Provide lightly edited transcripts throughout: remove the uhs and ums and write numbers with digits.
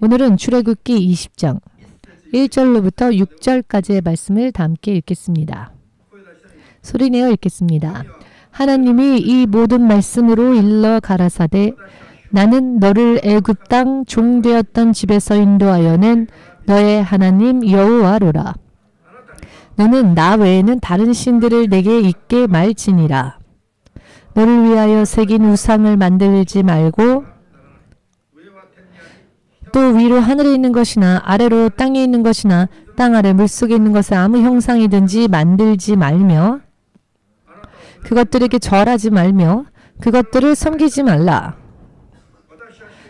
오늘은 출애굽기 20장 1절로부터 6절까지의 말씀을 다 함께 읽겠습니다. 소리내어 읽겠습니다. 하나님이 이 모든 말씀으로 일러 가라사대 나는 너를 애굽 땅 종되었던 집에서 인도하여 낸 너의 하나님 여호와로라. 너는 나 외에는 다른 신들을 내게 있게 말지니라. 너를 위하여 새긴 우상을 만들지 말고 또 위로 하늘에 있는 것이나 아래로 땅에 있는 것이나 땅 아래 물속에 있는 것을 아무 형상이든지 만들지 말며 그것들에게 절하지 말며 그것들을 섬기지 말라.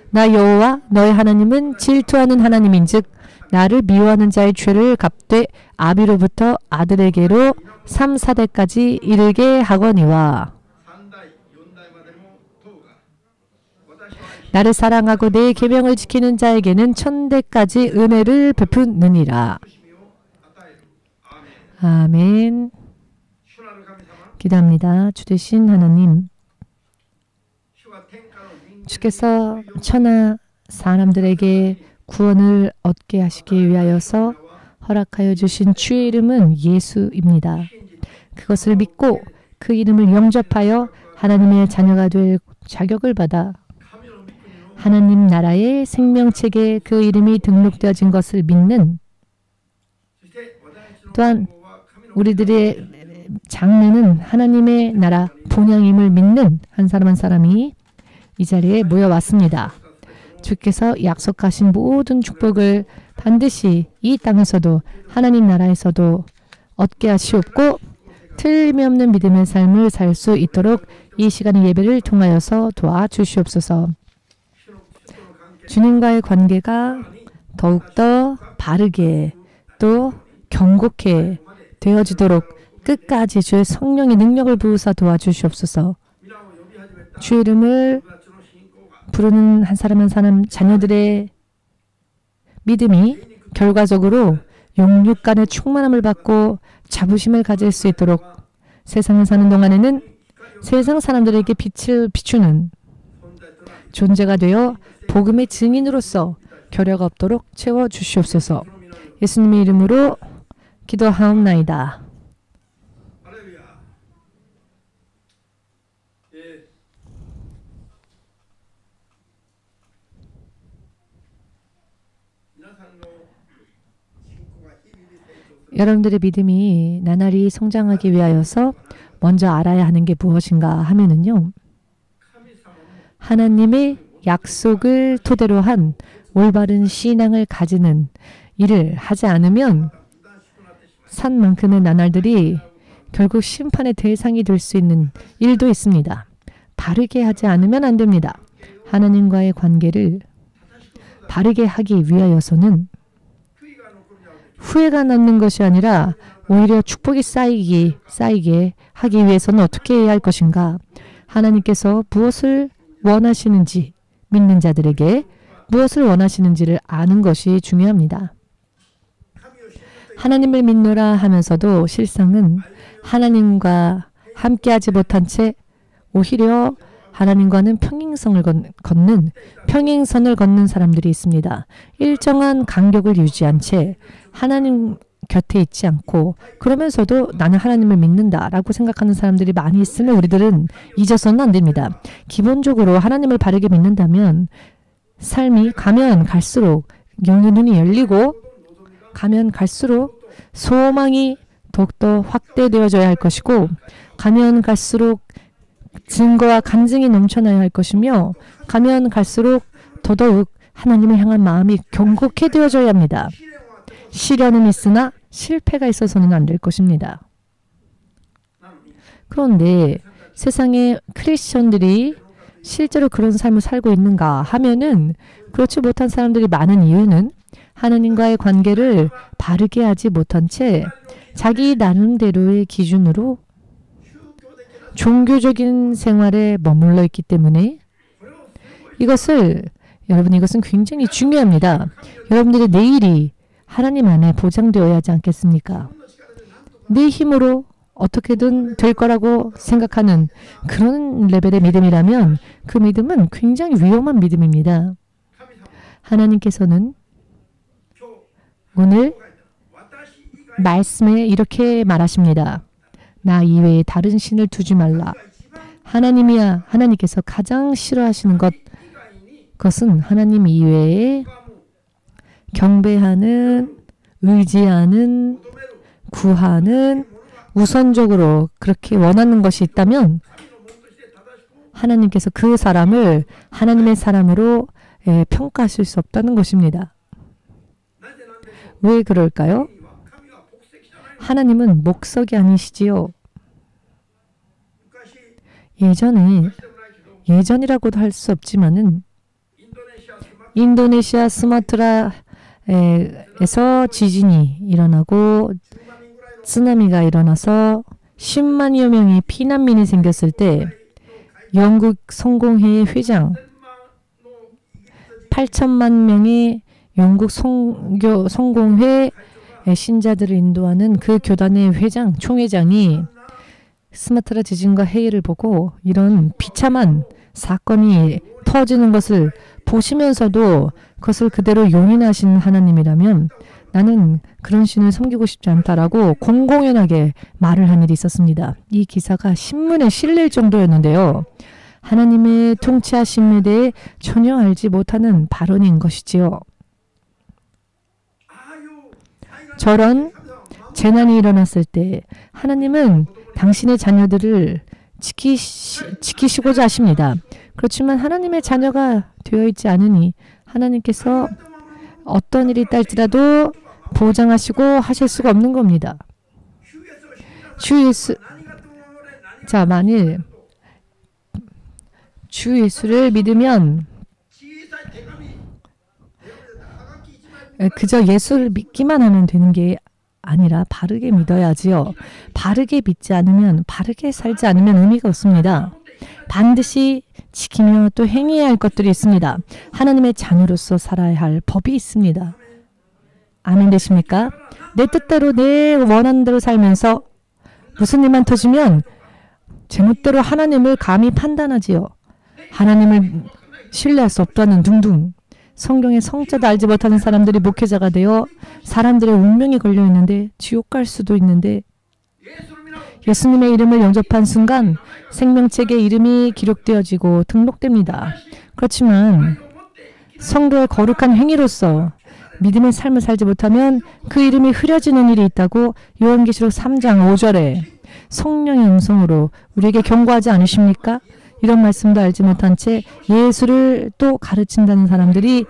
나 여호와 너의 하나님은 질투하는 하나님인즉 나를 미워하는 자의 죄를 갚되 아비로부터 아들에게로 3, 4대까지 이르게 하거니와 나를 사랑하고 내 계명을 지키는 자에게는 1000대까지 은혜를 베푸느니라. 아멘. 기도합니다. 주 되신 하나님, 주께서 천하 사람들에게 구원을 얻게 하시기 위하여서 허락하여 주신 주의 이름은 예수입니다. 그것을 믿고 그 이름을 영접하여 하나님의 자녀가 될 자격을 받아 하나님 나라의 생명책에 그 이름이 등록되어진 것을 믿는, 또한 우리들의 장래는 하나님의 나라 본향임을 믿는 한 사람 한 사람이 이 자리에 모여왔습니다. 주께서 약속하신 모든 축복을 반드시 이 땅에서도 하나님 나라에서도 얻게 하시옵고 틀림없는 믿음의 삶을 살 수 있도록 이 시간의 예배를 통하여서 도와주시옵소서. 주님과의 관계가 더욱더 바르게 또 견고케 되어지도록 끝까지 주의 성령의 능력을 부으사 도와주시옵소서. 주의 이름을 부르는 한 사람 한 사람 자녀들의 믿음이 결과적으로 영육 간의 충만함을 받고 자부심을 가질 수 있도록 세상을 사는 동안에는 세상 사람들에게 빛을 비추는 존재가 되어 복음의 증인으로서 결여가 없도록 채워주시옵소서. 예수님의 이름으로 기도하옵나이다. 여러분들의 믿음이 나날이 성장하기 위하여서 먼저 알아야 하는 게 무엇인가 하면은요, 하나님의 약속을 토대로 한 올바른 신앙을 가지는 일을 하지 않으면 산만큼의 나날들이 결국 심판의 대상이 될 수 있는 일도 있습니다. 바르게 하지 않으면 안 됩니다. 하나님과의 관계를 바르게 하기 위하여서는 후회가 남는 것이 아니라 오히려 축복이 쌓이게 하기 위해서는 어떻게 해야 할 것인가? 하나님께서 무엇을 원하시는지, 믿는 자들에게 무엇을 원하시는지를 아는 것이 중요합니다. 하나님을 믿노라 하면서도 실상은 하나님과 함께하지 못한 채 오히려 하나님과는 평행선을 걷는 사람들이 있습니다. 일정한 간격을 유지한 채 하나님 곁에 있지 않고 그러면서도 나는 하나님을 믿는다라고 생각하는 사람들이 많이 있으면 우리들은 잊어서는 안 됩니다. 기본적으로 하나님을 바르게 믿는다면 삶이 가면 갈수록 영의 눈이 열리고 가면 갈수록 소망이 더욱더 확대되어져야 할 것이고 가면 갈수록 증거와 간증이 넘쳐나야 할 것이며 가면 갈수록 더더욱 하나님을 향한 마음이 견고케 되어져야 합니다. 시련은 있으나 실패가 있어서는 안 될 것입니다. 그런데 세상의 크리스천들이 실제로 그런 삶을 살고 있는가 하면은 그렇지 못한 사람들이 많은 이유는 하나님과의 관계를 바르게 하지 못한 채 자기 나름대로의 기준으로 종교적인 생활에 머물러 있기 때문에 이것은 굉장히 중요합니다. 여러분들의 내일이 하나님 안에 보장되어야 하지 않겠습니까? 내 힘으로 어떻게든 될 거라고 생각하는 그런 레벨의 믿음이라면 그 믿음은 굉장히 위험한 믿음입니다. 하나님께서는 오늘 말씀에 이렇게 말하십니다. 나 이외에 다른 신을 두지 말라. 하나님이야, 하나님께서 가장 싫어하시는 그것은 하나님 이외에 경배하는, 의지하는, 구하는, 우선적으로 그렇게 원하는 것이 있다면 하나님께서 그 사람을 하나님의 사람으로 평가하실 수 없다는 것입니다. 왜 그럴까요? 하나님은 목석이 아니시지요. 예전이라고도 할 수 없지만은 인도네시아 스마트라에서 지진이 일어나고 쓰나미가 일어나서 10만여 명의 피난민이 생겼을 때 영국 성공회의 회장 8천만 명의 영국 성공회 신자들을 인도하는 그 교단의 총회장이 스마트라 지진과 해일을 보고 이런 비참한 사건이 터지는 것을 보시면서도 그것을 그대로 용인하신 하나님이라면 나는 그런 신을 섬기고 싶지 않다라고 공공연하게 말을 한 일이 있었습니다. 이 기사가 신문에 실릴 정도였는데요. 하나님의 통치하심에 대해 전혀 알지 못하는 발언인 것이지요. 저런 재난이 일어났을 때 하나님은 당신의 자녀들을 지키시고자 하십니다. 그렇지만 하나님의 자녀가 되어 있지 않으니 하나님께서 어떤 일이 있달지라도 보장하시고 하실 수가 없는 겁니다. 만일 주 예수를 믿으면 그저 예수를 믿기만 하면 되는 게 아니라 바르게 믿어야지요. 바르게 믿지 않으면, 바르게 살지 않으면 의미가 없습니다. 반드시 지키며 또 행해야 할 것들이 있습니다. 하나님의 자녀로서 살아야 할 법이 있습니다. 아멘 되십니까? 내 뜻대로 내 원하는 대로 살면서 무슨 일만 터지면 제멋대로 하나님을 감히 판단하지요. 하나님을 신뢰할 수 없다는 둥둥. 성경의 성자도 알지 못하는 사람들이 목회자가 되어 사람들의 운명이 걸려있는데 지옥 갈 수도 있는데 예수님의 이름을 영접한 순간 생명책에 이름이 기록되어지고 등록됩니다. 그렇지만 성도의 거룩한 행위로서 믿음의 삶을 살지 못하면 그 이름이 흐려지는 일이 있다고 요한계시록 3장 5절에 성령의 음성으로 우리에게 경고하지 않으십니까? 이런 말씀도 알지 못한 채 예수를 또 가르친다는 사람들이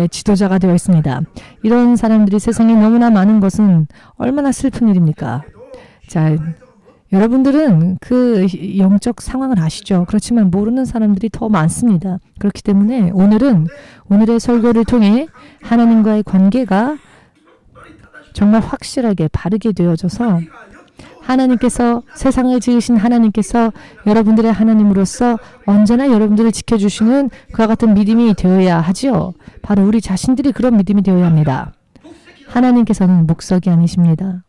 지도자가 되어 있습니다. 이런 사람들이 세상에 너무나 많은 것은 얼마나 슬픈 일입니까? 자, 여러분들은 그 영적 상황을 아시죠? 그렇지만 모르는 사람들이 더 많습니다. 그렇기 때문에 오늘의 설교를 통해 하나님과의 관계가 정말 확실하게 바르게 되어져서 하나님께서 세상을 지으신 하나님께서 여러분들의 하나님으로서 언제나 여러분들을 지켜주시는 그와 같은 믿음이 되어야 하지요. 바로 우리 자신들이 그런 믿음이 되어야 합니다. 하나님께서는 목석이 아니십니다.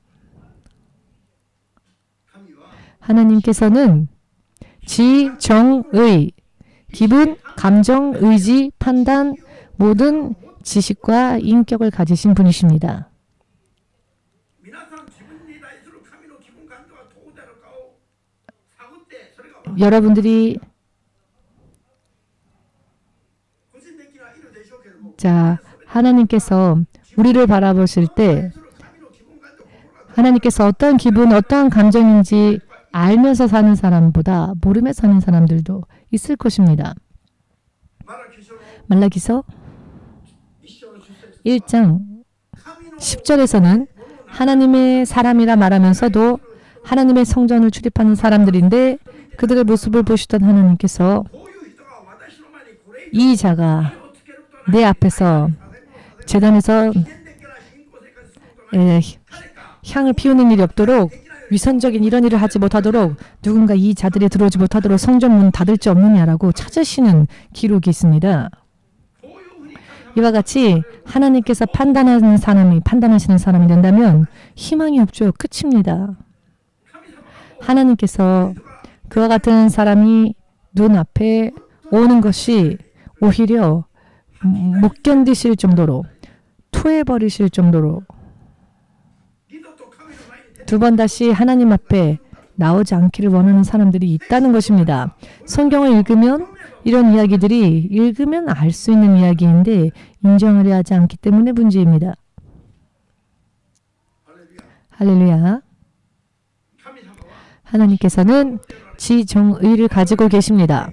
하나님께서는 지정의, 기분, 감정, 의지, 판단, 모든 지식과 인격을 가지신 분이십니다. 여러분들이 하나님께서 우리를 바라보실 때 하나님께서 어떤 기분, 어떠한 감정인지 알면서 사는 사람보다 모르면서 사는 사람들도 있을 것입니다. 말라기서 1장 10절에서는 하나님의 사람이라 말하면서도 하나님의 성전을 출입하는 사람들인데 그들의 모습을 보시던 하나님께서 이 자가 내 앞에서 제단에서 향을 피우는 일이 없도록 위선적인 이런 일을 하지 못하도록 누군가 이 자들이 들어오지 못하도록 성전문 닫을 지 없느냐라고 찾으시는 기록이 있습니다. 이와 같이 하나님께서 판단하시는 사람이 된다면 희망이 없죠. 끝입니다. 하나님께서 그와 같은 사람이 눈앞에 오는 것이 오히려 못 견디실 정도로 토해버리실 정도로 두 번 다시 하나님 앞에 나오지 않기를 원하는 사람들이 있다는 것입니다. 성경을 읽으면 이런 이야기들이 읽으면 알 수 있는 이야기인데 인정하려 하지 않기 때문에 문제입니다. 할렐루야. 하나님께서는 지정의를 가지고 계십니다.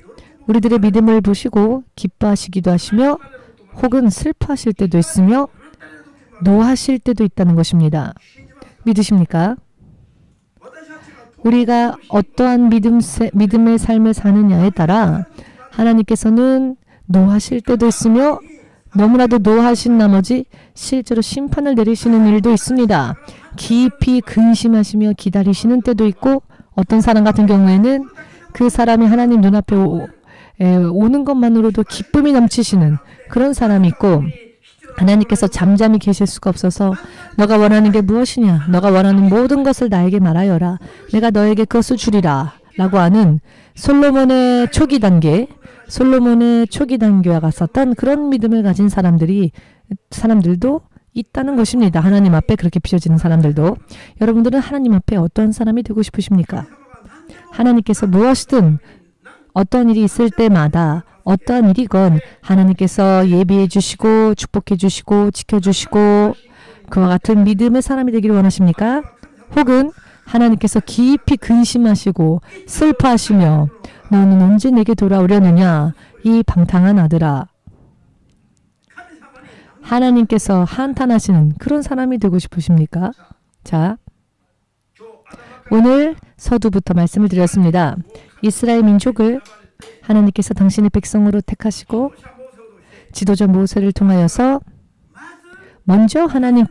우리들의 믿음을 보시고 기뻐하시기도 하시며 혹은 슬퍼하실 때도 있으며 노하실 때도 있다는 것입니다. 믿으십니까? 우리가 어떠한 믿음의 삶을 사느냐에 따라 하나님께서는 노하실 때도 있으며 너무나도 노하신 나머지 실제로 심판을 내리시는 일도 있습니다. 깊이 근심하시며 기다리시는 때도 있고 어떤 사람 같은 경우에는 그 사람이 하나님 눈앞에 오는 것만으로도 기쁨이 넘치시는 그런 사람이 있고 하나님께서 잠잠히 계실 수가 없어서 너가 원하는 게 무엇이냐? 너가 원하는 모든 것을 나에게 말하여라. 내가 너에게 그것을 주리라. 라고 하는 솔로몬의 초기 단계와 같았던 그런 믿음을 가진 사람들도 있다는 것입니다. 하나님 앞에 그렇게 비춰지는 사람들도. 여러분들은 하나님 앞에 어떤 사람이 되고 싶으십니까? 하나님께서 무엇이든 어떤 일이 있을 때마다 어떠한 일이건 하나님께서 예비해 주시고 축복해 주시고 지켜주시고 그와 같은 믿음의 사람이 되기를 원하십니까? 혹은 하나님께서 깊이 근심하시고 슬퍼하시며 너는 언제 내게 돌아오려느냐 이 방탕한 아들아. 하나님께서 한탄하시는 그런 사람이 되고 싶으십니까? 자, 오늘 서두부터 말씀을 드렸습니다. 이스라엘 민족을 하나님께서 당신의 백성으로 택하시고 지도자 모세를 통하여서 먼저 하나님의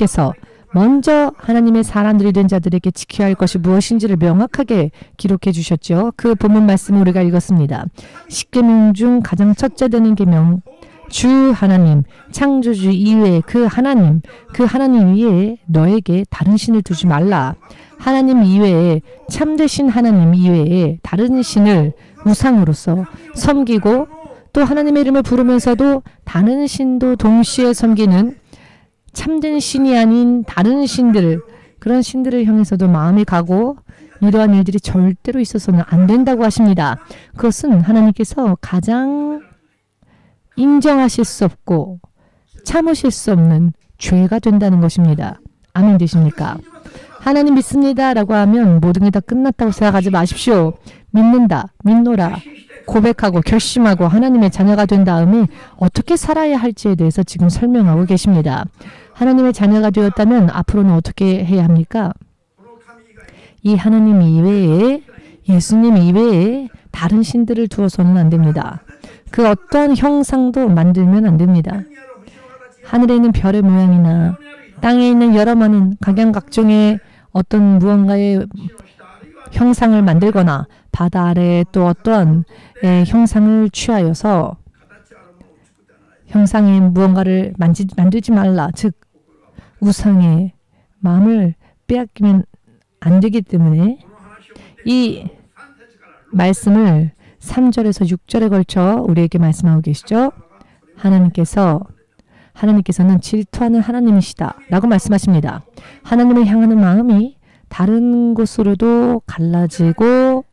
사람들이 된 자들에게 지켜야 할 것이 무엇인지를 명확하게 기록해 주셨죠. 그 본문 말씀을 우리가 읽었습니다. 10계명 중 가장 첫째 되는 계명 주 하나님, 창조주 이외에 그 하나님 위에 너에게 다른 신을 두지 말라. 하나님 이외에 참되신 하나님 이외에 다른 신을 우상으로서 섬기고 또 하나님의 이름을 부르면서도 다른 신도 동시에 섬기는 참된 신이 아닌 다른 신들, 그런 신들을 향해서도 마음이 가고 이러한 일들이 절대로 있어서는 안 된다고 하십니다. 그것은 하나님께서 가장 인정하실 수 없고 참으실 수 없는 죄가 된다는 것입니다. 아멘 되십니까? 하나님 믿습니다 라고 하면 모든 게 다 끝났다고 생각하지 마십시오. 믿노라 고백하고 결심하고 하나님의 자녀가 된 다음에 어떻게 살아야 할지에 대해서 지금 설명하고 계십니다. 하나님의 자녀가 되었다면 앞으로는 어떻게 해야 합니까? 이 하나님 이외에 예수님 이외에 다른 신들을 두어서는 안 됩니다. 그 어떠한 형상도 만들면 안 됩니다. 하늘에 있는 별의 모양이나 땅에 있는 여러 많은 각양각종의 어떤 무언가의 형상을 만들거나 바다 아래에 또 어떠한 형상을 취하여서 형상의 무언가를 만들지 말라. 즉 우상의 마음을 빼앗기면 안 되기 때문에 이 말씀을 3절에서 6절에 걸쳐 우리에게 말씀하고 계시죠. 하나님께서는 질투하는 하나님이시다 라고 말씀하십니다. 하나님을 향하는 마음이 다른 곳으로도 갈라지고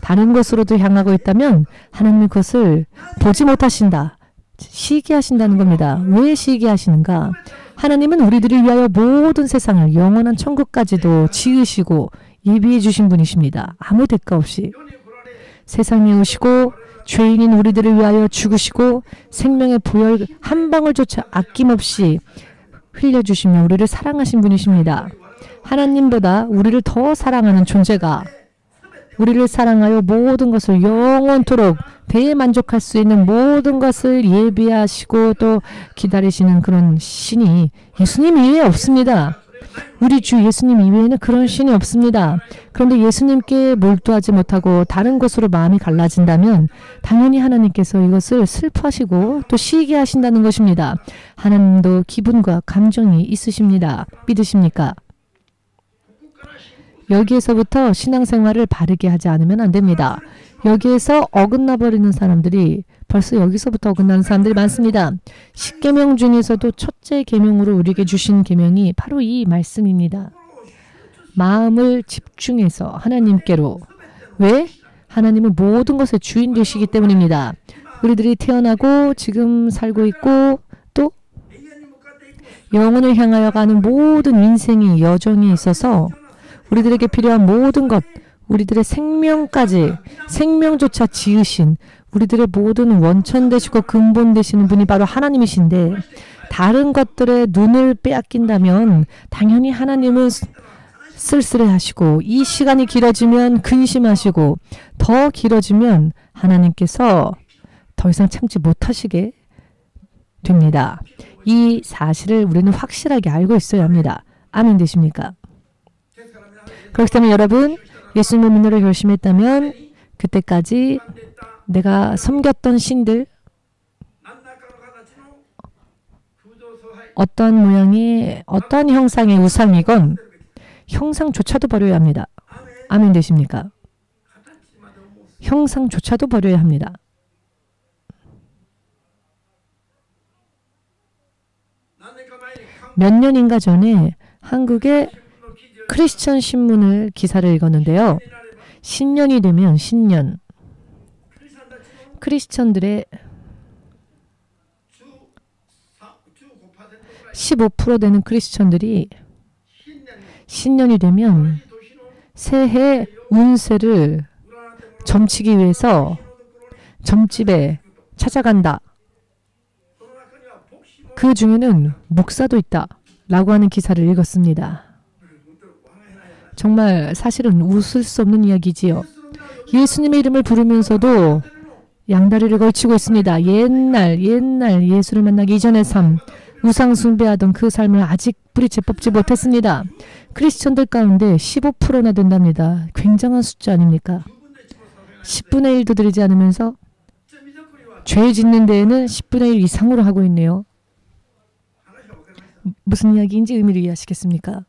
다른 곳으로도 향하고 있다면 하나님은 그것을 보지 못하신다. 시기하신다는 겁니다. 왜 시기하시는가? 하나님은 우리들을 위하여 모든 세상을 영원한 천국까지도 지으시고 예비해 주신 분이십니다. 아무 대가 없이 세상에 오시고 죄인인 우리들을 위하여 죽으시고 생명의 보혈 한 방울조차 아낌없이 흘려주시며 우리를 사랑하신 분이십니다. 하나님보다 우리를 더 사랑하는 존재가 우리를 사랑하여 모든 것을 영원토록 대만족할 수 있는 모든 것을 예비하시고 또 기다리시는 그런 신이 예수님 이외에 없습니다. 우리 주 예수님 이외에는 그런 신이 없습니다. 그런데 예수님께 몰두하지 못하고 다른 것으로 마음이 갈라진다면 당연히 하나님께서 이것을 슬퍼하시고 또 시기하신다는 것입니다. 하나님도 기분과 감정이 있으십니다. 믿으십니까? 여기에서부터 신앙생활을 바르게 하지 않으면 안 됩니다. 여기에서 어긋나 버리는 사람들이 벌써 여기서부터 어긋나는 사람들이 많습니다. 10계명 중에서도 첫째 계명으로 우리에게 주신 계명이 바로 이 말씀입니다. 마음을 집중해서 하나님께로. 왜? 하나님은 모든 것의 주인 되시기 때문입니다. 우리들이 태어나고 지금 살고 있고 또 영혼을 향하여 가는 모든 인생의 여정에 있어서 우리들에게 필요한 모든 것, 우리들의 생명까지, 생명조차 지으신 우리들의 모든 원천 되시고 근본 되시는 분이 바로 하나님이신데, 다른 것들의 눈을 빼앗긴다면 당연히 하나님은 쓸쓸해하시고, 이 시간이 길어지면 근심하시고, 더 길어지면 하나님께서 더 이상 참지 못하시게 됩니다. 이 사실을 우리는 확실하게 알고 있어야 합니다. 아멘 되십니까? 그렇기 때문에 여러분, 예수님을 믿으러 결심했다면 그때까지 내가 섬겼던 신들, 어떤 모양의 어떤 형상의 우상이건 형상조차도 버려야 합니다. 아멘 되십니까? 형상조차도 버려야 합니다. 몇 년인가 전에 한국의 크리스천 신문을 기사를 읽었는데요. 신년이 되면 신년 크리스천들의 15% 되는 크리스천들이 신년이 되면 새해 운세를 점치기 위해서 점집에 찾아간다. 그 중에는 목사도 있다 라고 하는 기사를 읽었습니다. 정말 사실은 웃을 수 없는 이야기지요. 예수님의 이름을 부르면서도 양다리를 걸치고 있습니다. 옛날 예수를 만나기 이전의 삶, 우상 숭배하던 그 삶을 아직 뿌리채 뽑지 못했습니다. 크리스천들 가운데 15%나 된답니다. 굉장한 숫자 아닙니까? 10분의 1도 드리지 않으면서 죄 짓는 데에는 10분의 1 이상으로 하고 있네요. 무슨 이야기인지 의미를 이해하시겠습니까?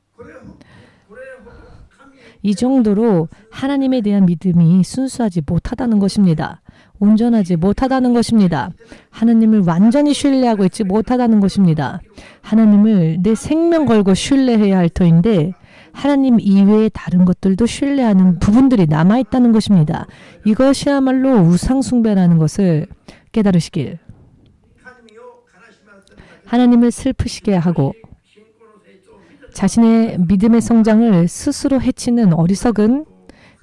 이 정도로 하나님에 대한 믿음이 순수하지 못하다는 것입니다. 온전하지 못하다는 것입니다. 하나님을 완전히 신뢰하고 있지 못하다는 것입니다. 하나님을 내 생명 걸고 신뢰해야 할 터인데 하나님 이외의 다른 것들도 신뢰하는 부분들이 남아있다는 것입니다. 이것이야말로 우상숭배라는 것을 깨달으시길. 하나님을 슬프시게 하고 자신의 믿음의 성장을 스스로 해치는 어리석은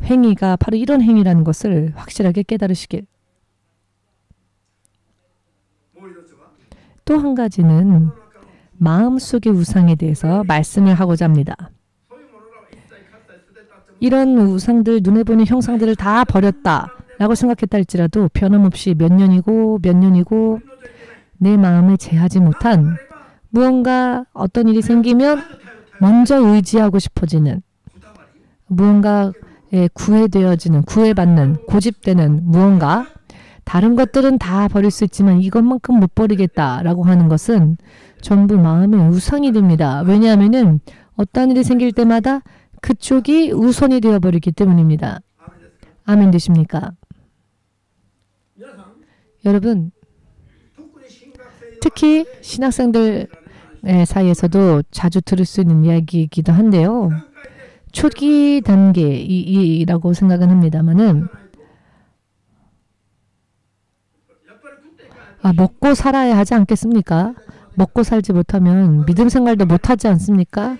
행위가 바로 이런 행위라는 것을 확실하게 깨달으시길. 또 한 가지는 마음속의 우상에 대해서 말씀을 하고자 합니다. 이런 우상들, 눈에 보이는 형상들을 다 버렸다라고 생각했다 할지라도 변함없이 몇 년이고 내 마음에 제하지 못한 무언가 어떤 일이 생기면 먼저 의지하고 싶어지는 무언가에 구애되어지는, 구애받는, 고집되는 무언가, 다른 것들은 다 버릴 수 있지만 이것만큼 못 버리겠다라고 하는 것은 전부 마음의 우상이 됩니다. 왜냐하면 어떤 일이 생길 때마다 그쪽이 우선이 되어버리기 때문입니다. 아멘 되십니까? 여러분, 특히 신학생들 사이에서도 자주 들을 수 있는 이야기이기도 한데요. 초기 단계이라고 생각은 합니다만은 먹고 살아야 하지 않겠습니까? 먹고 살지 못하면 믿음 생활도 못하지 않습니까?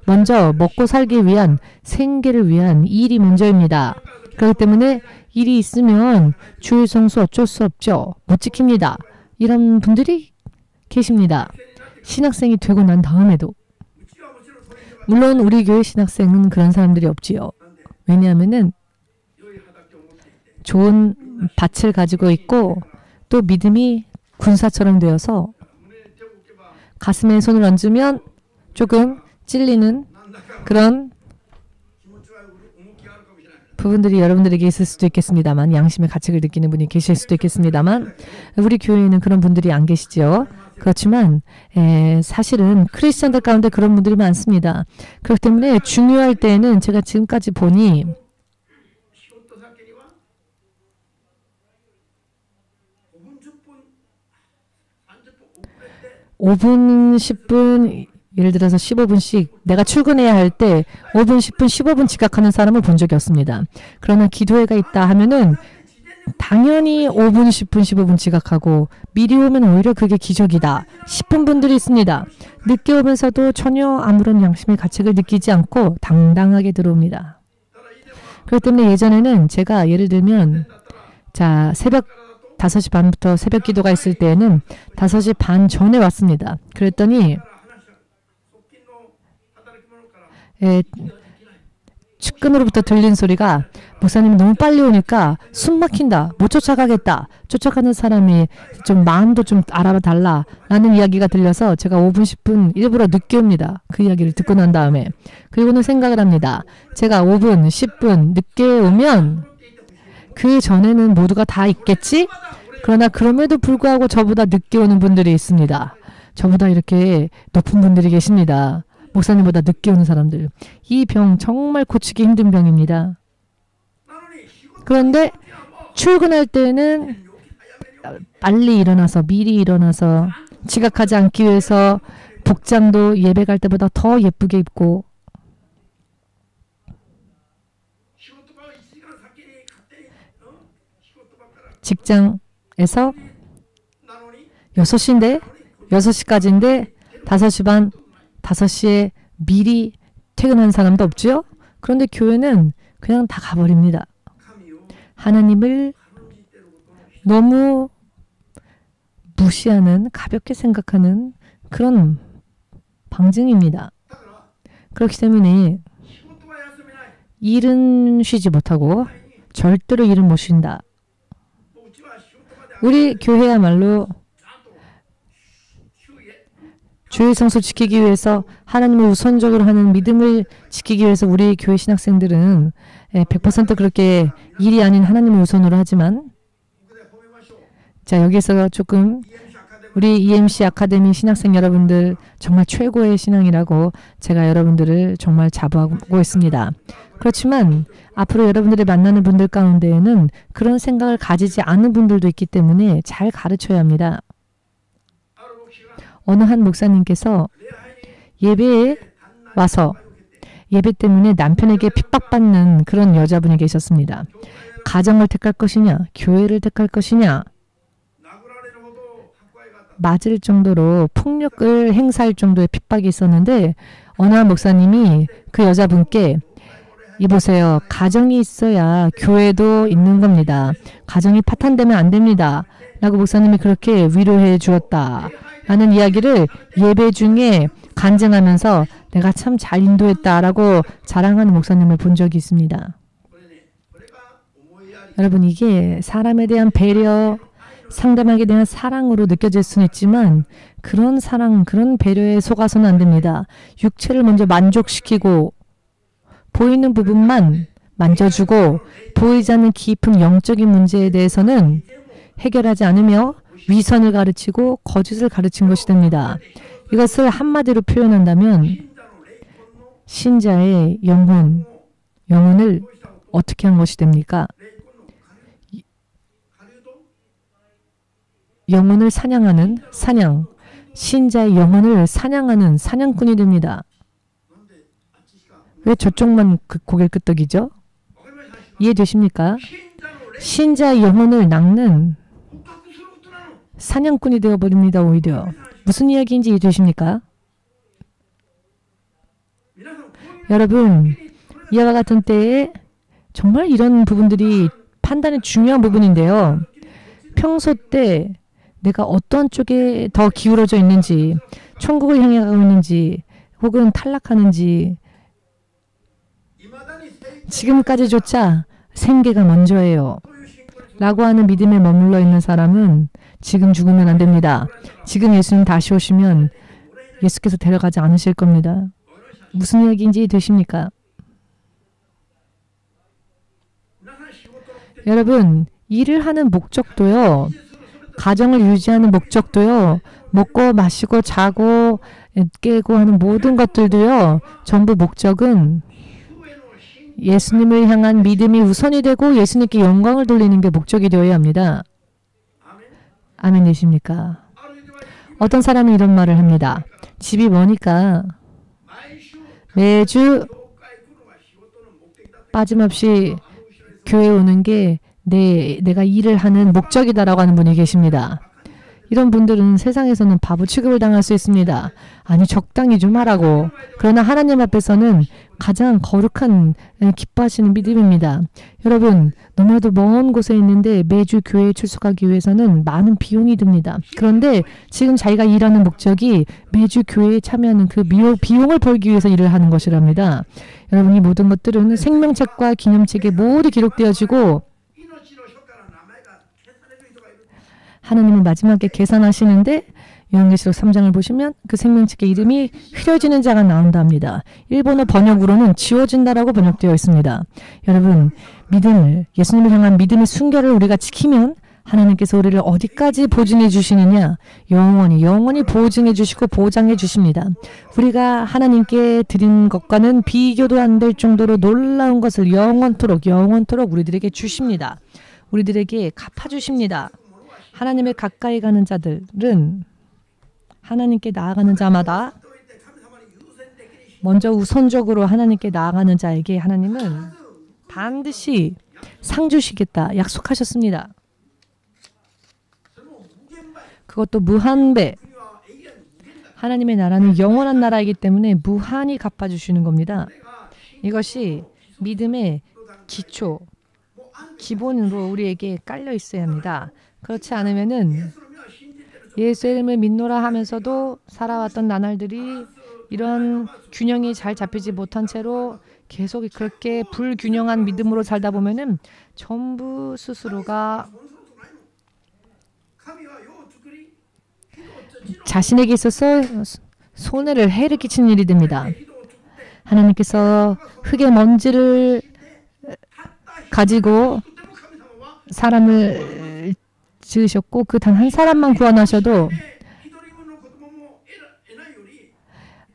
먼저 먹고 살기 위한, 생계를 위한 일이 먼저입니다. 그렇기 때문에 일이 있으면 주일 성수 어쩔 수 없죠. 못 지킵니다. 이런 분들이 계십니다. 신학생이 되고 난 다음에도. 물론 우리 교회 신학생은 그런 사람들이 없지요. 왜냐하면은 좋은 밭을 가지고 있고 또 믿음이 군사처럼 되어서 가슴에 손을 얹으면 조금 찔리는 그런 부분들이 여러분들에게 있을 수도 있겠습니다만, 양심의 가책을 느끼는 분이 계실 수도 있겠습니다만, 우리 교회에는 그런 분들이 안 계시죠. 그렇지만 사실은 크리스천들 가운데 그런 분들이 많습니다. 그렇기 때문에 중요할 때에는 제가 지금까지 보니 5분, 10분, 예를 들어서 15분씩 내가 출근해야 할 때 5분, 10분, 15분 지각하는 사람을 본 적이 없습니다. 그러나 기도회가 있다 하면은 당연히 5분, 10분, 15분 지각하고 미리 오면 오히려 그게 기적이다 싶은 분들이 있습니다. 늦게 오면서도 전혀 아무런 양심의 가책을 느끼지 않고 당당하게 들어옵니다. 그렇기 때문에 예전에는 제가 예를 들면 자 새벽 5시 반부터 새벽 기도가 있을 때에는 5시 반 전에 왔습니다. 그랬더니 측근으로부터 들린 소리가 목사님이 너무 빨리 오니까 숨 막힌다. 못 쫓아가겠다. 쫓아가는 사람이 좀 마음도 좀 알아달라 라는 이야기가 들려서 제가 5분 10분 일부러 늦게 옵니다. 그 이야기를 듣고 난 다음에. 그리고는 생각을 합니다. 제가 5분 10분 늦게 오면 그 전에는 모두가 다 있겠지? 그러나 그럼에도 불구하고 저보다 늦게 오는 분들이 있습니다. 저보다 이렇게 높은 분들이 계십니다. 목사님보다 늦게 오는 사람들. 이 병 정말 고치기 힘든 병입니다. 그런데 출근할 때는 빨리 일어나서 미리 일어나서 지각하지 않기 위해서 복장도 예배 갈 때보다 더 예쁘게 입고 직장에서 6시인데 6시까지인데 5시 반 5시에 미리 퇴근한 사람도 없지요? 그런데 교회는 그냥 다 가버립니다. 하나님을 너무 무시하는 가볍게 생각하는 그런 방증입니다. 그렇기 때문에 일은 쉬지 못하고 절대로 일은 못 쉰다. 우리 교회야말로 주의 성수 지키기 위해서 하나님을 우선적으로 하는 믿음을 지키기 위해서 우리 교회 신학생들은 100% 그렇게 일이 아닌 하나님을 우선으로 하지만 자 여기서 조금 우리 EMC 아카데미 신학생 여러분들 정말 최고의 신앙이라고 제가 여러분들을 정말 자부하고 있습니다. 그렇지만 앞으로 여러분들이 만나는 분들 가운데에는 그런 생각을 가지지 않은 분들도 있기 때문에 잘 가르쳐야 합니다. 어느 한 목사님께서 예배에 와서 예배 때문에 남편에게 핍박받는 그런 여자분이 계셨습니다. 가정을 택할 것이냐, 교회를 택할 것이냐, 맞을 정도로 폭력을 행사할 정도의 핍박이 있었는데 어느 한 목사님이 그 여자분께 이보세요. 가정이 있어야 교회도 있는 겁니다. 가정이 파탄되면 안 됩니다. 라고 목사님이 그렇게 위로해 주었다. 라는 이야기를 예배 중에 간증하면서 내가 참 잘 인도했다라고 자랑하는 목사님을 본 적이 있습니다. 여러분 이게 사람에 대한 배려, 상대방에 대한 사랑으로 느껴질 수는 있지만 그런 사랑, 그런 배려에 속아서는 안 됩니다. 육체를 먼저 만족시키고 보이는 부분만 만져주고 보이지 않는 깊은 영적인 문제에 대해서는 해결하지 않으며 위선을 가르치고 거짓을 가르친 것이 됩니다. 이것을 한마디로 표현한다면 신자의 영혼을 어떻게 한 것이 됩니까? 영혼을 사냥하는 사냥, 신자의 영혼을 사냥하는 사냥꾼이 됩니다. 왜 저쪽만 고개를 끄덕이죠? 이해되십니까? 신자의 영혼을 낚는 사냥꾼이 되어버립니다. 오히려. 무슨 이야기인지 이해되십니까? 여러분, 이와 같은 때에 정말 이런 부분들이 판단이 중요한 부분인데요. 평소 때 내가 어떤 쪽에 더 기울어져 있는지, 천국을 향해 가고 있는지, 혹은 탈락하는지, 지금까지조차 생계가 먼저예요. 라고 하는 믿음에 머물러 있는 사람은 지금 죽으면 안 됩니다. 지금 예수님 다시 오시면 예수께서 데려가지 않으실 겁니다. 무슨 얘기인지 되십니까? 여러분, 일을 하는 목적도요. 가정을 유지하는 목적도요. 먹고 마시고 자고 깨고 하는 모든 것들도요. 전부 목적은 예수님을 향한 믿음이 우선이 되고 예수님께 영광을 돌리는 게 목적이 되어야 합니다. 아멘 되십니까? 어떤 사람은 이런 말을 합니다. 집이 머니까 매주 빠짐없이 교회 오는 게 내가 일을 하는 목적이다라고 하는 분이 계십니다. 이런 분들은 세상에서는 바보 취급을 당할 수 있습니다. 아니 적당히 좀 하라고. 그러나 하나님 앞에서는 가장 거룩한 기뻐하시는 믿음입니다. 여러분 너무나도 먼 곳에 있는데 매주 교회에 출석하기 위해서는 많은 비용이 듭니다. 그런데 지금 자기가 일하는 목적이 매주 교회에 참여하는 그 비용을 벌기 위해서 일을 하는 것이랍니다. 여러분 이 모든 것들은 생명책과 기념책에 모두 기록되어지고 하나님은 마지막에 계산하시는데 요한계시록 3장을 보시면 그 생명책의 이름이 흐려지는 자가 나온다 합니다. 일본어 번역으로는 지워진다라고 번역되어 있습니다. 여러분 믿음을 예수님을 향한 믿음의 순결을 우리가 지키면 하나님께서 우리를 어디까지 보증해 주시느냐 영원히 보증해 주시고 보장해 주십니다. 우리가 하나님께 드린 것과는 비교도 안 될 정도로 놀라운 것을 영원토록 우리들에게 주십니다. 우리들에게 갚아주십니다. 하나님을 가까이 가는 자들은 하나님께 나아가는 자마다 먼저 우선적으로 하나님께 나아가는 자에게 하나님은 반드시 상 주시겠다 약속하셨습니다. 그것도 무한배. 하나님의 나라는 영원한 나라이기 때문에 무한히 갚아주시는 겁니다. 이것이 믿음의 기초, 기본으로 우리에게 깔려 있어야 합니다. 그렇지 않으면은 예수의 이름을 믿노라 하면서도 살아왔던 나날들이 이런 균형이 잘 잡히지 못한 채로 계속 그렇게 불균형한 믿음으로 살다 보면은 전부 스스로가 자신에게 있어서 손해를 해를 끼치는 일이 됩니다. 하나님께서 흙의 먼지를 가지고 사람을 지으셨고 그 단 한 사람만 구원하셔도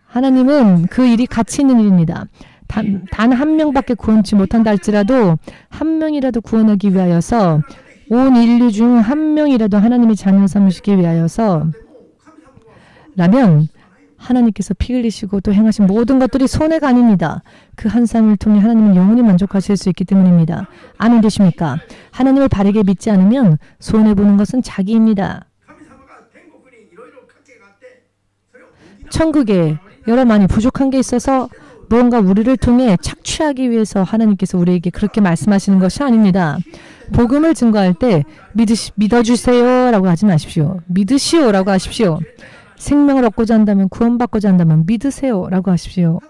하나님은 그 일이 가치 있는 일입니다. 단 한 명밖에 구원치 못한다 할지라도 한 명이라도 구원하기 위하여서 온 인류 중 한 명이라도 하나님의 자녀 삼으시기 위하여서 라면 하나님께서 피 흘리시고 또 행하신 모든 것들이 손해가 아닙니다. 그 한 삶을 통해 하나님은 영원히 만족하실 수 있기 때문입니다. 아멘 되십니까? 하나님을 바르게 믿지 않으면 손해보는 것은 자기입니다. 천국에 여러 많이 부족한 게 있어서 무언가 우리를 통해 착취하기 위해서 하나님께서 우리에게 그렇게 말씀하시는 것이 아닙니다. 복음을 증거할 때 믿어주세요 라고 하지 마십시오. 믿으시오 라고 하십시오. 생명을 얻고자 한다면 구원받고자 한다면 믿으세요 라고 하십시오.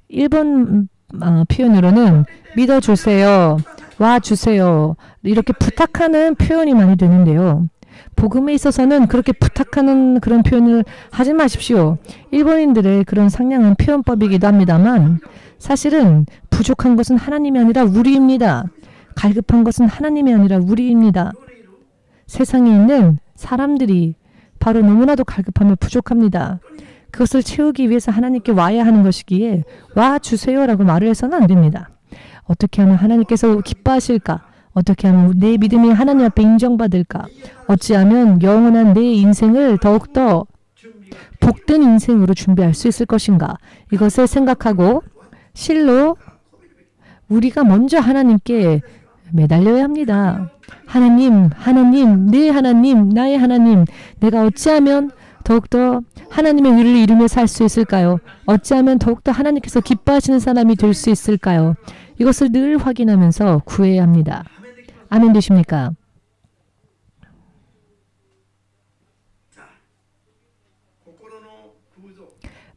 일본 표현으로는 믿어주세요, 와주세요 이렇게 부탁하는 표현이 많이 되는데요. 복음에 있어서는 그렇게 부탁하는 그런 표현을 하지 마십시오. 일본인들의 그런 상냥한 표현법이기도 합니다만 사실은 부족한 것은 하나님이 아니라 우리입니다. 갈급한 것은 하나님이 아니라 우리입니다. 세상에 있는 사람들이 바로 너무나도 갈급하며 부족합니다. 그것을 채우기 위해서 하나님께 와야 하는 것이기에 와주세요라고 말을 해서는 안 됩니다. 어떻게 하면 하나님께서 기뻐하실까? 어떻게 하면 내 믿음이 하나님 앞에 인정받을까? 어찌하면 영원한 내 인생을 더욱더 복된 인생으로 준비할 수 있을 것인가? 이것을 생각하고 실로 우리가 먼저 하나님께 매달려야 합니다. 하나님, 내 하나님, 나의 하나님, 내가 어찌하면 더욱더 하나님의 의를 이루며 살 수 있을까요? 어찌하면 더욱더 하나님께서 기뻐하시는 사람이 될 수 있을까요? 이것을 늘 확인하면서 구해야 합니다. 아멘 되십니까?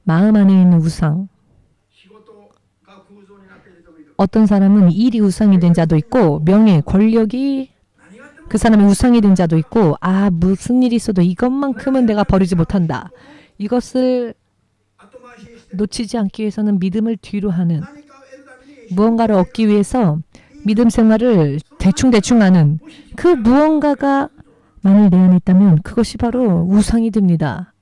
마음 안에 있는 우상. 어떤 사람은 일이 우상이 된 자도 있고 명예, 권력이 그 사람의 우상이 된 자도 있고 무슨 일이 있어도 이것만큼은 내가 버리지 못한다. 이것을 놓치지 않기 위해서는 믿음을 뒤로 하는 무언가를 얻기 위해서 믿음 생활을 대충 하는 그 무언가가 만일 내 안에 있다면 그것이 바로 우상이 됩니다.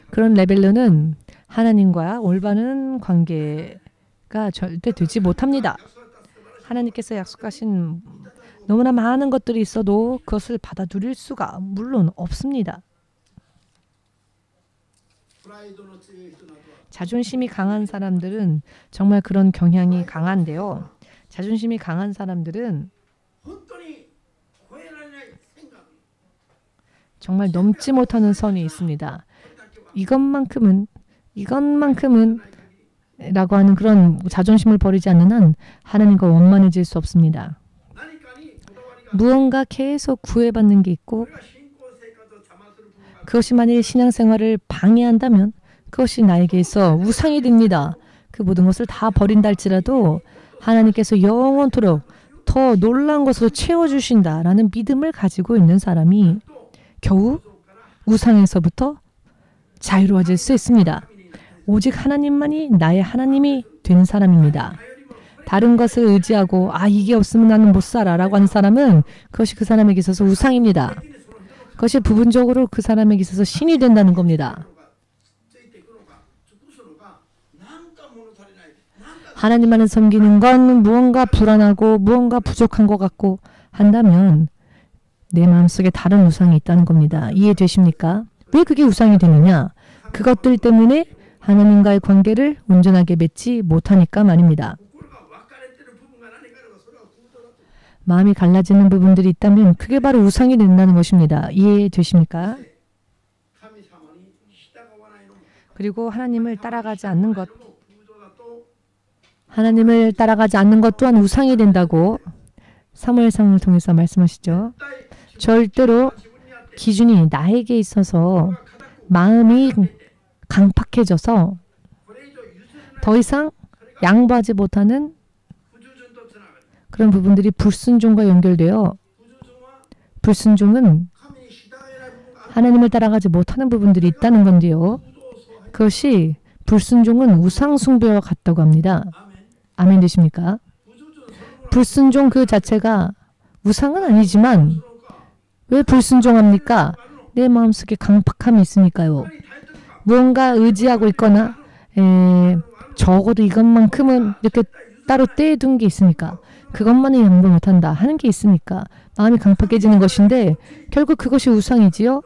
그런 레벨로는 하나님과 올바른 관계가 절대 되지 못합니다. 하나님께서 약속하신 너무나 많은 것들이 있어도 그것을 받아 누릴 수가 물론 없습니다. 자존심이 강한 사람들은 정말 그런 경향이 강한데요. 자존심이 강한 사람들은 정말 넘지 못하는 선이 있습니다. 이것만큼은 라고 하는 그런 자존심을 버리지 않는 한 하나님과 원만해질 수 없습니다. 무언가 계속 구애받는 게 있고 그것이 만일 신앙생활을 방해한다면 그것이 나에게 있어 우상이 됩니다. 그 모든 것을 다 버린다 할지라도 하나님께서 영원토록 더 놀라운 것으로 채워주신다라는 믿음을 가지고 있는 사람이 겨우 우상에서부터 자유로워질 수 있습니다. 오직 하나님만이 나의 하나님이 된 사람입니다. 다른 것을 의지하고 이게 없으면 나는 못 살아 라고 하는 사람은 그것이 그 사람에게 있어서 우상입니다. 그것이 부분적으로 그 사람에게 있어서 신이 된다는 겁니다. 하나님만을 섬기는 건 무언가 불안하고 무언가 부족한 것 같고 한다면 내 마음속에 다른 우상이 있다는 겁니다. 이해되십니까? 왜 그게 우상이 되느냐? 그것들 때문에 하나님과의 관계를 온전하게 맺지 못하니까 말입니다. 마음이 갈라지는 부분들이 있다면 그게 바로 우상이 된다는 것입니다. 이해되십니까? 그리고 하나님을 따라가지 않는 것 또한 우상이 된다고 사무엘상을 통해서 말씀하시죠. 절대로 기준이 나에게 있어서 마음이 강팍해져서 더 이상 양보하지 못하는 그런 부분들이 불순종과 연결되어 불순종은 하나님을 따라가지 못하는 부분들이 있다는 건데요. 그것이 불순종은 우상 숭배와 같다고 합니다. 아멘 되십니까? 불순종 그 자체가 우상은 아니지만 왜 불순종합니까? 내 마음속에 강팍함이 있으니까요. 무언가 의지하고 있거나 적어도 이것만큼은 이렇게 따로 떼둔 게 있으니까 그것만은 양보 못한다 하는 게 있으니까 마음이 강팍해지는 것인데 결국 그것이 우상이지요.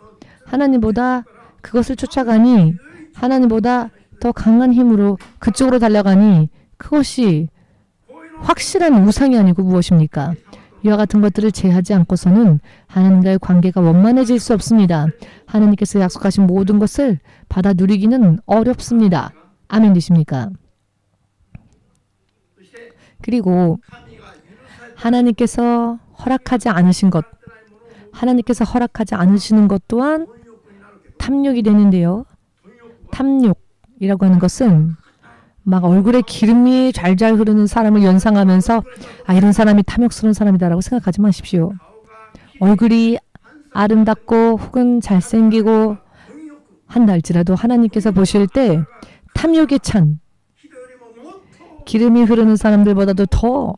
하나님보다 그것을 쫓아가니 하나님보다 더 강한 힘으로 그쪽으로 달려가니 그것이 확실한 우상이 아니고 무엇입니까? 이와 같은 것들을 제하지 않고서는 하나님과의 관계가 원만해질 수 없습니다. 하나님께서 약속하신 모든 것을 받아 누리기는 어렵습니다. 아멘 되십니까? 그리고 하나님께서 허락하지 않으신 것, 하나님께서 허락하지 않으시는 것 또한 탐욕이 되는데요. 탐욕이라고 하는 것은 막 얼굴에 기름이 잘잘 흐르는 사람을 연상하면서 이런 사람이 탐욕스러운 사람이다라고 생각하지 마십시오. 얼굴이 아름답고 혹은 잘생기고 한다 할지라도 하나님께서 보실 때 탐욕에 찬 기름이 흐르는 사람들보다도 더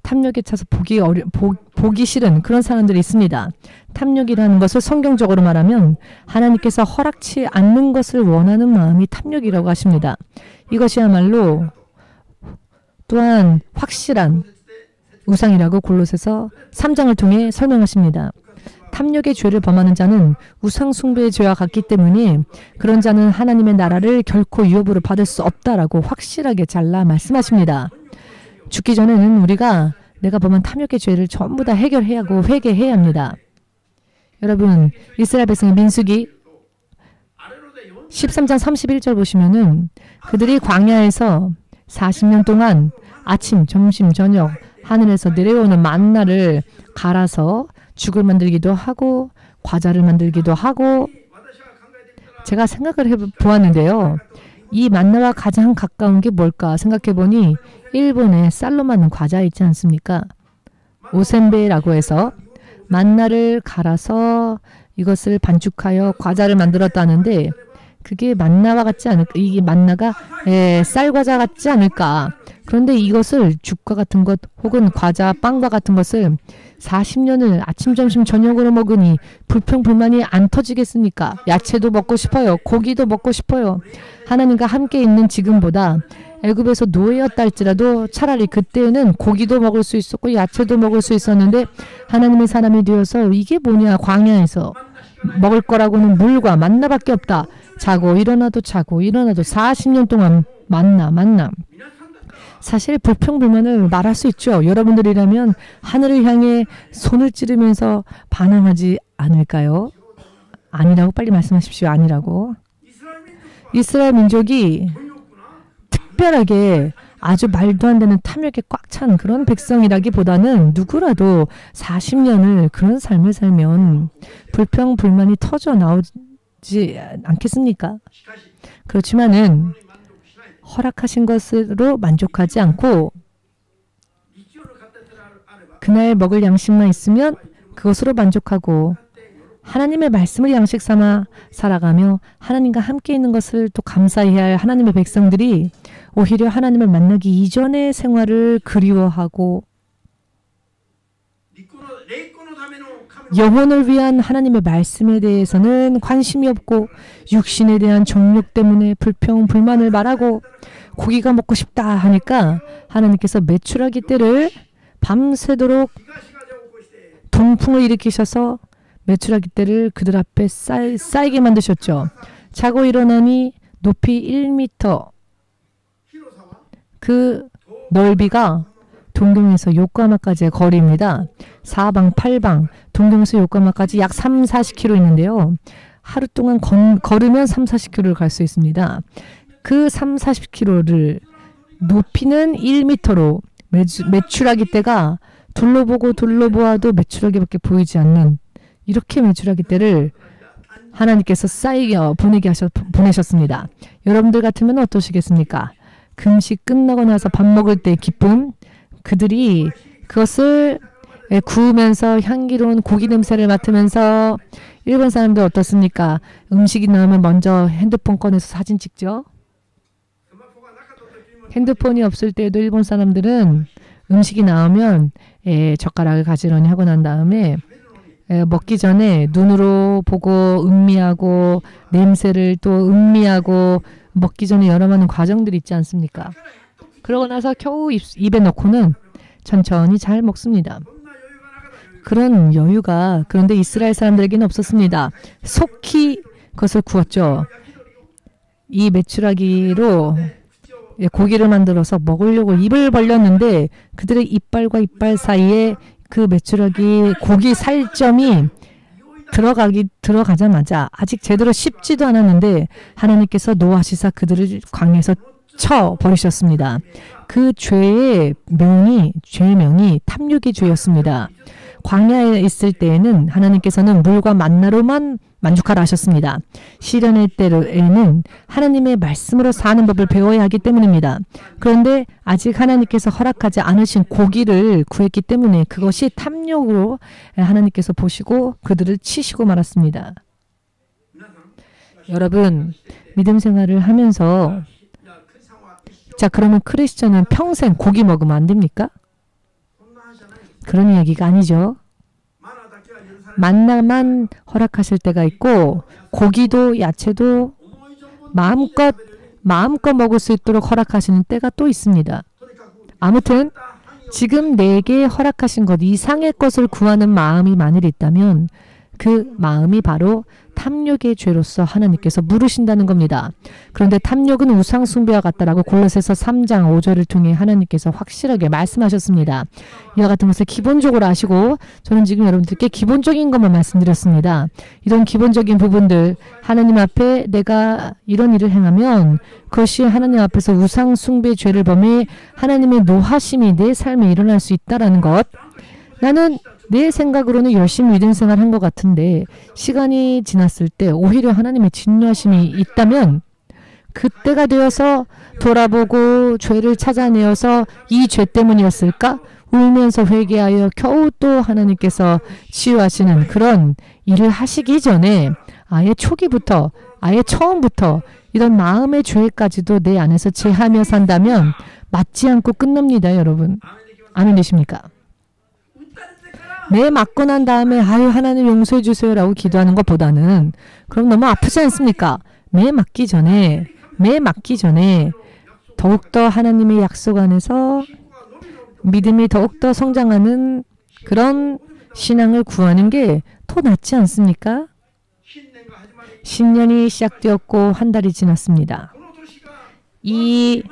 탐욕에 차서 보기 싫은 그런 사람들이 있습니다. 탐욕이라는 것을 성경적으로 말하면 하나님께서 허락치 않는 것을 원하는 마음이 탐욕이라고 하십니다. 이것이야말로 또한 확실한 우상이라고 골로새서 3장을 통해 설명하십니다. 탐욕의 죄를 범하는 자는 우상 숭배의 죄와 같기 때문에 그런 자는 하나님의 나라를 결코 유업으로 받을 수 없다라고 확실하게 잘라 말씀하십니다. 죽기 전에는 우리가 내가 범한 탐욕의 죄를 전부 다 해결해야 하고 회개해야 합니다. 여러분, 이스라엘 백성의 민수기 13장 31절 보시면은 그들이 광야에서 40년 동안 아침, 점심, 저녁 하늘에서 내려오는 만나를 갈아서 죽을 만들기도 하고 과자를 만들기도 하고 제가 생각을 해보았는데요. 이 만나와 가장 가까운 게 뭘까 생각해보니 일본에 쌀로 만든 과자 있지 않습니까? 오센베라고 해서 만나를 갈아서 이것을 반죽하여 과자를 만들었다는데 그게 만나와 같지 않을까? 이게 만나가 쌀과자 같지 않을까? 그런데 이것을 죽과 같은 것 혹은 과자, 빵과 같은 것을 40년을 아침, 점심, 저녁으로 먹으니 불평불만이 안 터지겠습니까? 야채도 먹고 싶어요. 고기도 먹고 싶어요. 하나님과 함께 있는 지금보다 애굽에서 노예였다 할지라도 차라리 그때는 고기도 먹을 수 있었고 야채도 먹을 수 있었는데 하나님의 사람이 되어서 이게 뭐냐, 광야에서 먹을 거라고는 물과 만나밖에 없다. 자고 일어나도 40년 동안 만나. 사실 불평불만을 말할 수 있죠. 여러분들이라면 하늘을 향해 손을 찌르면서 반항하지 않을까요? 아니라고 빨리 말씀하십시오. 아니라고. 이스라엘 민족이 특별하게 아주 말도 안 되는 탐욕에 꽉 찬 그런 백성이라기보다는 누구라도 40년을 그런 삶을 살면 불평불만이 터져 나오지 않겠습니까? 그렇지만은 허락하신 것으로 만족하지 않고 그날 먹을 양식만 있으면 그것으로 만족하고 하나님의 말씀을 양식 삼아 살아가며 하나님과 함께 있는 것을 또 감사해야 할 하나님의 백성들이 오히려 하나님을 만나기 이전의 생활을 그리워하고 영혼을 위한 하나님의 말씀에 대해서는 관심이 없고 육신에 대한 정욕 때문에 불평불만을 말하고 고기가 먹고 싶다 하니까 하나님께서 메추라기 떼를 밤새도록 동풍을 일으키셔서 메추라기 떼를 그들 앞에 쌓이게 만드셨죠. 자고 일어나니 높이 1m, 그 넓이가 동경에서 요코하마까지의 거리입니다. 사방, 팔방, 동경에서 요코하마까지 약 3, 40km 있는데요. 하루 동안 걸으면 3, 40km를 갈 수 있습니다. 그 3, 40km를 높이는 1m로 메추라기 떼가 둘러보아도 메추라기밖에 보이지 않는 이렇게 메추라기 떼를 하나님께서 보내셨습니다. 여러분들 같으면 어떠시겠습니까? 금식 끝나고 나서 밥 먹을 때의 기쁨, 그들이 그것을 구우면서 향기로운 고기 냄새를 맡으면서 일본 사람들 어떻습니까? 음식이 나오면 먼저 핸드폰 꺼내서 사진 찍죠. 핸드폰이 없을 때에도 일본 사람들은 음식이 나오면 젓가락을 가지런히 하고 난 다음에 먹기 전에 눈으로 보고 음미하고 냄새를 또 음미하고 먹기 전에 여러 많은 과정들이 있지 않습니까? 그러고 나서 겨우 입에 넣고는 천천히 잘 먹습니다. 그런 여유가 그런데 이스라엘 사람들에게는 없었습니다. 속히 그것을 구웠죠. 이 메추라기로 고기를 만들어서 먹으려고 입을 벌렸는데 그들의 이빨과 이빨 사이에 그 메추라기 고기 살점이 들어가자마자 아직 제대로 씹지도 않았는데 하나님께서 노하시사 그들을 광야에서 쳐 버리셨습니다. 그 죄의 명이 탐욕의 죄였습니다. 광야에 있을 때에는 하나님께서는 물과 만나로만 만족하라 하셨습니다. 시련의 때에는 하나님의 말씀으로 사는 법을 배워야 하기 때문입니다. 그런데 아직 하나님께서 허락하지 않으신 고기를 구했기 때문에 그것이 탐욕으로 하나님께서 보시고 그들을 치시고 말았습니다. 여러분, 믿음 생활을 하면서 자, 그러면 크리스천은 평생 고기 먹으면 안 됩니까? 그런 이야기가 아니죠. 만나만 허락하실 때가 있고 고기도 야채도 마음껏 먹을 수 있도록 허락하시는 때가 또 있습니다. 아무튼 지금 내게 허락하신 것 이상의 것을 구하는 마음이 만일 있다면 그 마음이 바로 탐욕의 죄로서 하나님께서 물으신다는 겁니다. 그런데 탐욕은 우상 숭배와 같다라고 골로새서 3장 5절을 통해 하나님께서 확실하게 말씀하셨습니다. 이와 같은 것을 기본적으로 아시고 저는 지금 여러분들께 기본적인 것만 말씀드렸습니다. 이런 기본적인 부분들 하나님 앞에 내가 이런 일을 행하면 그것이 하나님 앞에서 우상 숭배 죄를 범해 하나님의 노하심이 내 삶에 일어날 수 있다라는 것. 나는 내 생각으로는 열심히 믿음 생활한 것 같은데 시간이 지났을 때 오히려 하나님의 진노하심이 있다면 그때가 되어서 돌아보고 죄를 찾아내어서 이 죄 때문이었을까? 울면서 회개하여 겨우 또 하나님께서 치유하시는 그런 일을 하시기 전에 아예 초기부터, 아예 처음부터 이런 마음의 죄까지도 내 안에서 제하며 산다면 맞지 않고 끝납니다, 여러분. 아멘 되십니까? 매 맞고 난 다음에 아유 하나님 용서해 주세요 라고 기도하는 것보다는 그럼 너무 아프지 않습니까? 매 맞기 전에 더욱더 하나님의 약속 안에서 믿음이 더욱더 성장하는 그런 신앙을 구하는 게 더 낫지 않습니까? 신년이 시작되었고 한 달이 지났습니다. 이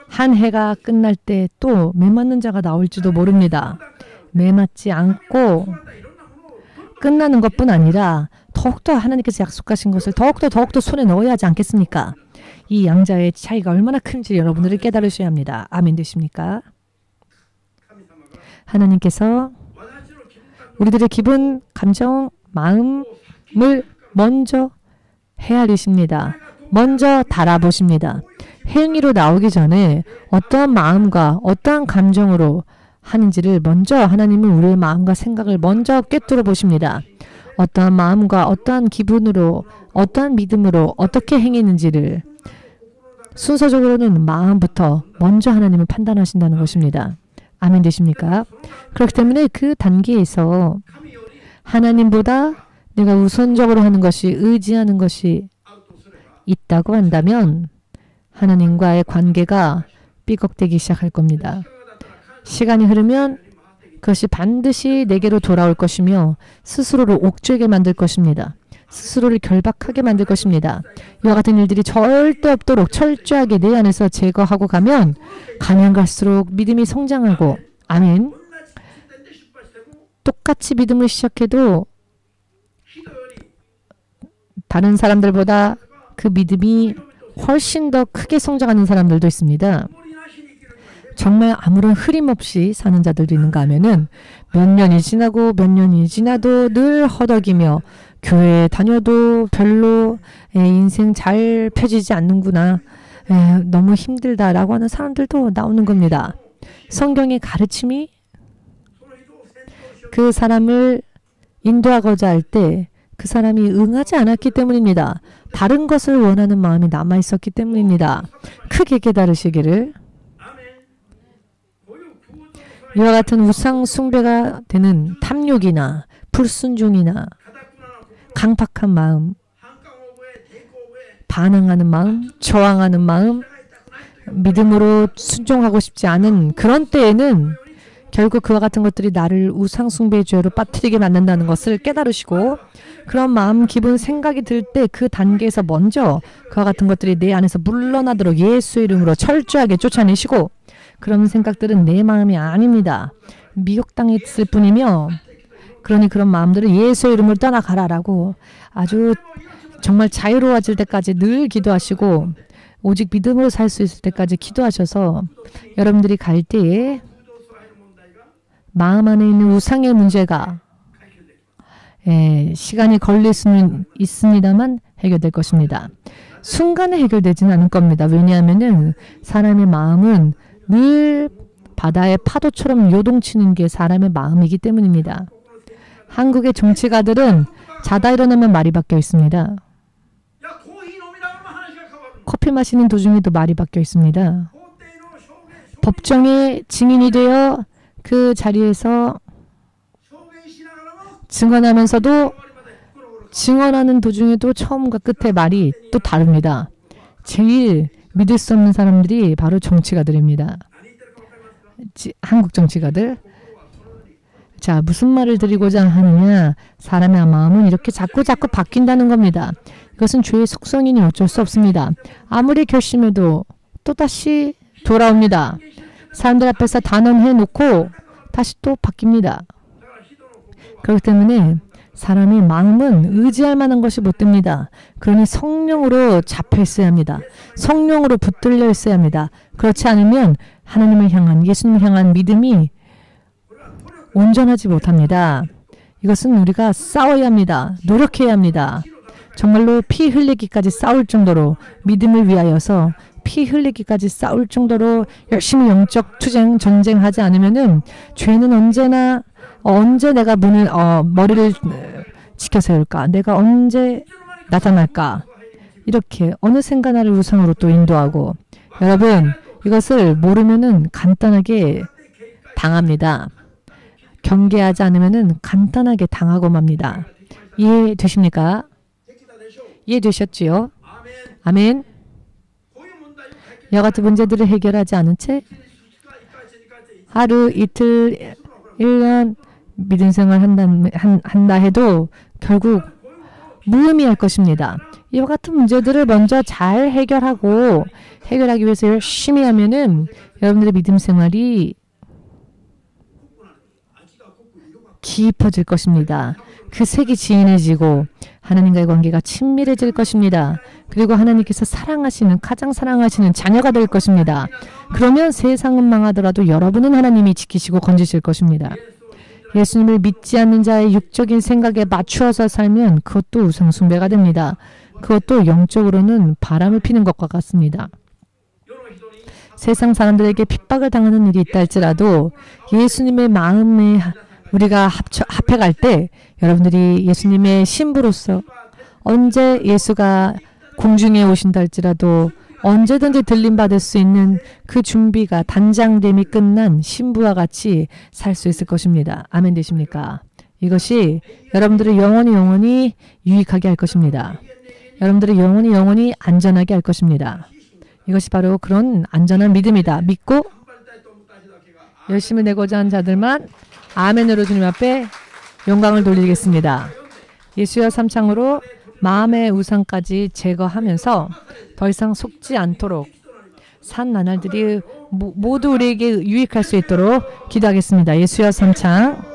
한 해가 끝날 때 또 매 맞는 자가 나올지도 모릅니다. 매 맞지 않고 끝나는 것뿐 아니라 더욱더 하나님께서 약속하신 것을 더욱더 손에 넣어야 하지 않겠습니까? 이 양자의 차이가 얼마나 큰지 여러분들이 깨달으셔야 합니다. 아멘 되십니까? 하나님께서 우리들의 기분, 감정, 마음을 먼저 헤아리십니다. 먼저 달아보십니다. 행위로 나오기 전에 어떠한 마음과 어떠한 감정으로 하는지를 먼저 하나님은 우리의 마음과 생각을 먼저 꿰뚫어 보십니다. 어떠한 마음과 어떠한 기분으로 어떠한 믿음으로 어떻게 행했는지를 순서적으로는 마음부터 먼저 하나님을 판단하신다는 것입니다. 아멘 되십니까? 그렇기 때문에 그 단계에서 하나님보다 내가 우선적으로 하는 것이 의지하는 것이 있다고 한다면 하나님과의 관계가 삐걱대기 시작할 겁니다. 시간이 흐르면 그것이 반드시 내게로 돌아올 것이며 스스로를 옥죄게 만들 것입니다. 스스로를 결박하게 만들 것입니다. 이와 같은 일들이 절대 없도록 철저하게 내 안에서 제거하고 가면 갈수록 믿음이 성장하고 아멘. 똑같이 믿음을 시작해도 다른 사람들보다 그 믿음이 훨씬 더 크게 성장하는 사람들도 있습니다. 정말 아무런 흐림 없이 사는 자들도 있는가 하면은 몇 년이 지나고 몇 년이 지나도 늘 허덕이며 교회에 다녀도 별로 인생 잘 펴지지 않는구나. 너무 힘들다라고 하는 사람들도 나오는 겁니다. 성경의 가르침이 그 사람을 인도하고자 할 때 그 사람이 응하지 않았기 때문입니다. 다른 것을 원하는 마음이 남아있었기 때문입니다. 크게 깨달으시기를. 이와 같은 우상 숭배가 되는 탐욕이나 불순종이나 강팍한 마음, 반항하는 마음, 저항하는 마음, 믿음으로 순종하고 싶지 않은 그런 때에는 결국 그와 같은 것들이 나를 우상 숭배의 죄로 빠뜨리게 만든다는 것을 깨달으시고 그런 마음, 기분, 생각이 들 때 그 단계에서 먼저 그와 같은 것들이 내 안에서 물러나도록 예수의 이름으로 철저하게 쫓아내시고 그런 생각들은 내 마음이 아닙니다. 미혹당했을 뿐이며 그러니 그런 마음들은 예수의 이름으로 떠나가라라고 아주 정말 자유로워질 때까지 늘 기도하시고 오직 믿음으로 살 수 있을 때까지 기도하셔서 여러분들이 갈 때에 마음 안에 있는 우상의 문제가 시간이 걸릴 수는 있습니다만 해결될 것입니다. 순간에 해결되지는 않을 겁니다. 왜냐하면 사람의 마음은 늘 바다의 파도처럼 요동치는 게 사람의 마음이기 때문입니다. 한국의 정치가들은 자다 일어나면 말이 바뀌어 있습니다. 커피 마시는 도중에도 말이 바뀌어 있습니다. 법정의 증인이 되어 그 자리에서 증언하면서도 증언하는 도중에도 처음과 끝의 말이 또 다릅니다. 제일 믿을 수 없는 사람들이 바로 정치가들입니다. 한국 정치가들. 자, 무슨 말을 드리고자 하느냐. 사람의 마음은 이렇게 자꾸 바뀐다는 겁니다. 이것은 죄의 속성이니 어쩔 수 없습니다. 아무리 결심해도 또다시 돌아옵니다. 사람들 앞에서 단언해놓고 다시 또 바뀝니다. 그렇기 때문에 사람의 마음은 의지할 만한 것이 못 됩니다. 그러니 성령으로 잡혀 있어야 합니다. 성령으로 붙들려 있어야 합니다. 그렇지 않으면 하나님을 향한, 예수님을 향한 믿음이 온전하지 못합니다. 이것은 우리가 싸워야 합니다. 노력해야 합니다. 정말로 피 흘리기까지 싸울 정도로 믿음을 위하여서 피 흘리기까지 싸울 정도로 열심히 영적 전쟁하지 않으면은 죄는 언제 내가 머리를 지켜 세울까? 내가 언제 나타날까? 이렇게 어느샌가 나를 우상으로 또 인도하고, 여러분 이것을 모르면은 간단하게 당합니다. 경계하지 않으면은 간단하게 당하고 맙니다. 이해되십니까? 이해되셨지요? 아멘. 이와 같은 문제들을 해결하지 않은 채 하루, 이틀, 1년 믿음 생활 한다 해도 결국 무의미할 것입니다. 이와 같은 문제들을 먼저 잘 해결하기 위해서 열심히 하면은 여러분들의 믿음 생활이 깊어질 것입니다. 그 색이 진해지고 하나님과의 관계가 친밀해질 것입니다. 그리고 하나님께서 가장 사랑하시는 자녀가 될 것입니다. 그러면 세상은 망하더라도 여러분은 하나님이 지키시고 건지실 것입니다. 예수님을 믿지 않는 자의 육적인 생각에 맞추어서 살면 그것도 우상숭배가 됩니다. 그것도 영적으로는 바람을 피는 것과 같습니다. 세상 사람들에게 핍박을 당하는 일이 있다 할지라도 예수님의 마음에 우리가 합해갈 때 여러분들이 예수님의 신부로서 언제 예수가 공중에 오신다 할지라도 언제든지 들림받을 수 있는 그 준비가 단장됨이 끝난 신부와 같이 살 수 있을 것입니다. 아멘 되십니까? 이것이 여러분들을 영원히 유익하게 할 것입니다. 여러분들을 영원히 안전하게 할 것입니다. 이것이 바로 그런 안전한 믿음이다. 믿고 열심을 내고자 하는 자들만 아멘으로 주님 앞에 영광을 돌리겠습니다. 예수여 삼창으로 마음의 우상까지 제거하면서 더 이상 속지 않도록 산 나날들이 모두 우리에게 유익할 수 있도록 기도하겠습니다. 예수여 삼창.